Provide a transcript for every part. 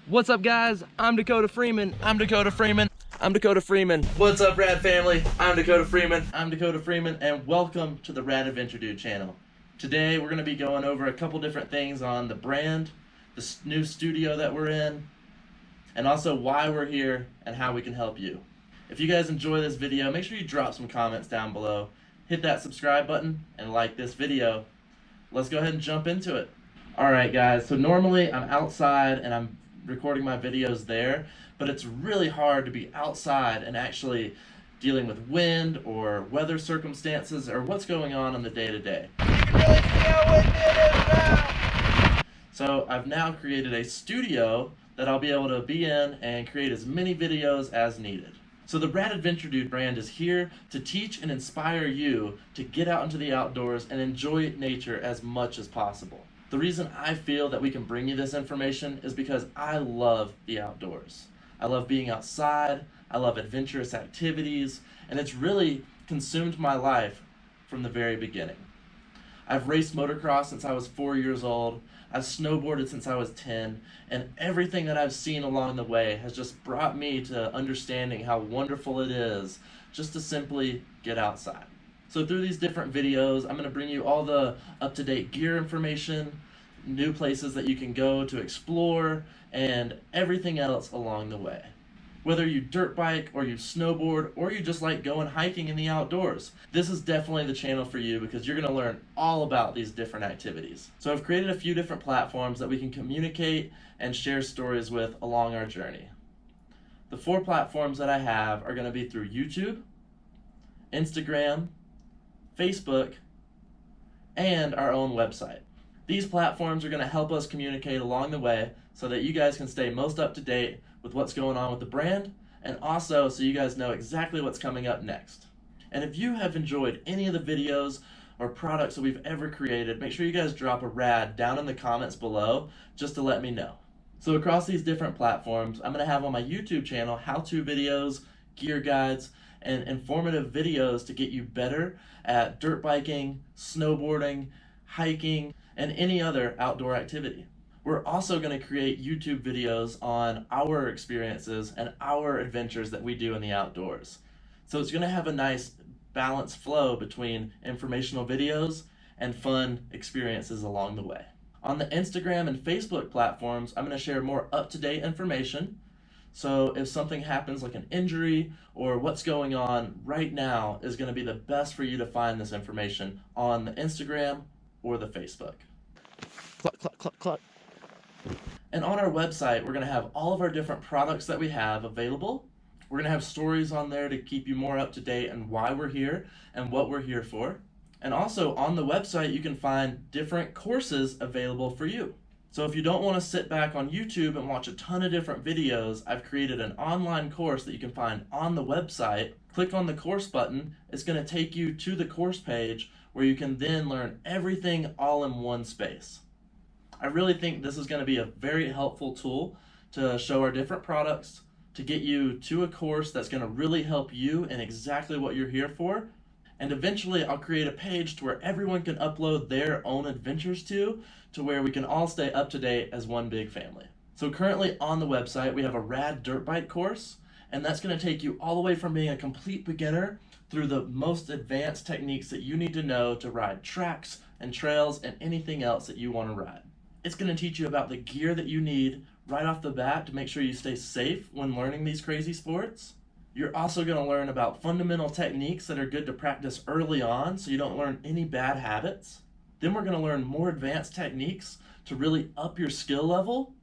What's up, guys? I'm Dakota Freeman. I'm Dakota Freeman. What's up, Rad family? I'm Dakota Freeman, and welcome to the Rad Adventure Dude channel. Today, we're going to be going over a couple different things on the brand, the new studio that we're in, and also why we're here and how we can help you. If you guys enjoy this video, make sure you drop some comments down below. Hit that subscribe button and like this video. Let's go ahead and jump into it. Alright guys, so normally I'm outside and I'm recording my videos there, but it's really hard to be outside and actually dealing with wind or weather circumstances or what's going on in the day-to-day. You can really see how windy it is now. So I've now created a studio that I'll be able to be in and create as many videos as needed. So the Rad Adventure Dude brand is here to teach and inspire you to get out into the outdoors and enjoy nature as much as possible. The reason I feel that we can bring you this information is because I love the outdoors. I love being outside, I love adventurous activities, and it's really consumed my life from the very beginning. I've raced motocross since I was 4 years old, I've snowboarded since I was 10, and everything that I've seen along the way has just brought me to understanding how wonderful it is just to simply get outside. So through these different videos, I'm going to bring you all the up-to-date gear information, new places that you can go to explore, and everything else along the way. Whether you dirt bike or you snowboard or you just like going hiking in the outdoors, this is definitely the channel for you because you're going to learn all about these different activities. So I've created a few different platforms that we can communicate and share stories with along our journey. The 4 platforms that I have are going to be through YouTube, Instagram, Facebook, and our own website. These platforms are going to help us communicate along the way so that you guys can stay most up to date with what's going on with the brand, and also so you guys know exactly what's coming up next. And if you have enjoyed any of the videos or products that we've ever created, make sure you guys drop a rad down in the comments below just to let me know. So across these different platforms, I'm going to have on my YouTube channel how-to videos, gear guides, and informative videos to get you better at dirt biking, snowboarding, hiking, and any other outdoor activity. We're also going to create YouTube videos on our experiences and our adventures that we do in the outdoors. So it's going to have a nice balanced flow between informational videos and fun experiences along the way. On the Instagram and Facebook platforms, I'm going to share more up-to-date information. So if something happens like an injury or what's going on right now is going to be the best for you to find this information on the Instagram or the Facebook. Cluck, cluck, cluck, cluck. And on our website, we're going to have all of our different products that we have available. We're going to have stories on there to keep you more up to date on why we're here and what we're here for. And also on the website, you can find different courses available for you. So if you don't want to sit back on YouTube and watch a ton of different videos, I've created an online course that you can find on the website. Click on the course button. It's going to take you to the course page where you can then learn everything all in one space. I really think this is going to be a very helpful tool to show our different products, to get you to a course that's going to really help you in exactly what you're here for. And eventually I'll create a page to where everyone can upload their own adventures to where we can all stay up to date as one big family. So currently on the website we have a rad dirt bike course, and that's going to take you all the way from being a complete beginner through the most advanced techniques that you need to know to ride tracks and trails and anything else that you want to ride. It's going to teach you about the gear that you need right off the bat to make sure you stay safe when learning these crazy sports. You're also going to learn about fundamental techniques that are good to practice early on so you don't learn any bad habits. Then we're going to learn more advanced techniques to really up your skill level.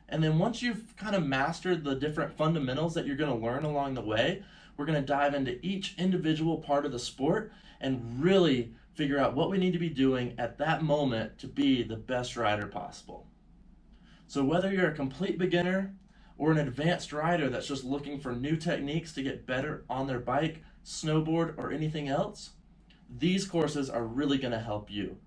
And then once you've kind of mastered the different fundamentals that you're going to learn along the way, we're going to dive into each individual part of the sport and really figure out what we need to be doing at that moment to be the best rider possible. So whether you're a complete beginner or an advanced rider that's just looking for new techniques to get better on their bike, snowboard, or anything else, these courses are really going to help you.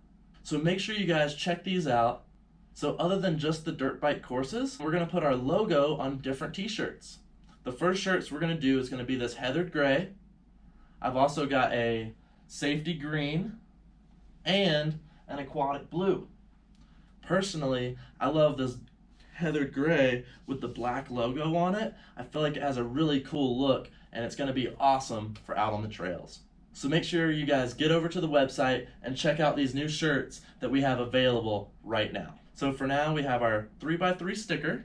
So make sure you guys check these out. So other than just the dirt bike courses, we're going to put our logo on different t-shirts. The first shirts we're going to do is going to be this heathered gray. I've also got a safety green and an aquatic blue. Personally, I love this heather gray with the black logo on it. I feel like it has a really cool look and it's going to be awesome for out on the trails. So make sure you guys get over to the website and check out these new shirts that we have available right now. So for now, we have our 3x3 sticker.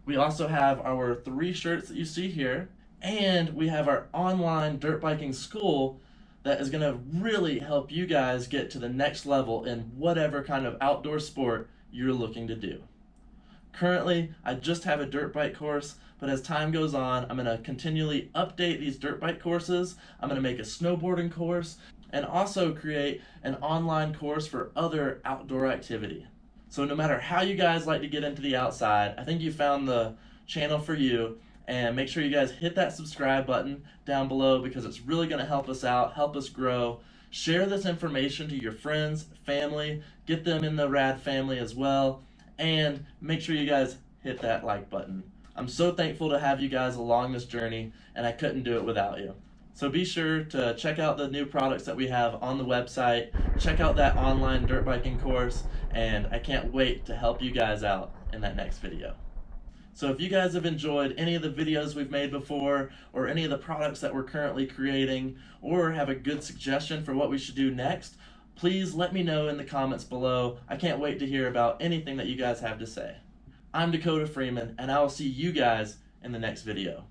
We also have our 3 shirts that you see here, and we have our online dirt biking school that is going to really help you guys get to the next level in whatever kind of outdoor sport you're looking to do. Currently, I just have a dirt bike course, but as time goes on, I'm going to continually update these dirt bike courses. I'm going to make a snowboarding course and also create an online course for other outdoor activity. So no matter how you guys like to get into the outside, I think you found the channel for you, and make sure you guys hit that subscribe button down below because it's really going to help us out, help us grow. Share this information to your friends, family, get them in the Rad family as well, and make sure you guys hit that like button. I'm so thankful to have you guys along this journey, and I couldn't do it without you. So be sure to check out the new products that we have on the website, check out that online dirt biking course, and I can't wait to help you guys out in that next video. So if you guys have enjoyed any of the videos we've made before, or any of the products that we're currently creating, or have a good suggestion for what we should do next, please let me know in the comments below. I can't wait to hear about anything that you guys have to say. I'm Dakota Freeman, and I will see you guys in the next video.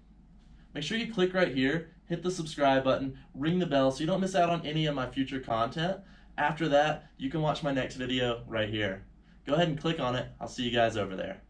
Make sure you click right here, hit the subscribe button, ring the bell so you don't miss out on any of my future content. After that, you can watch my next video right here. Go ahead and click on it. I'll see you guys over there.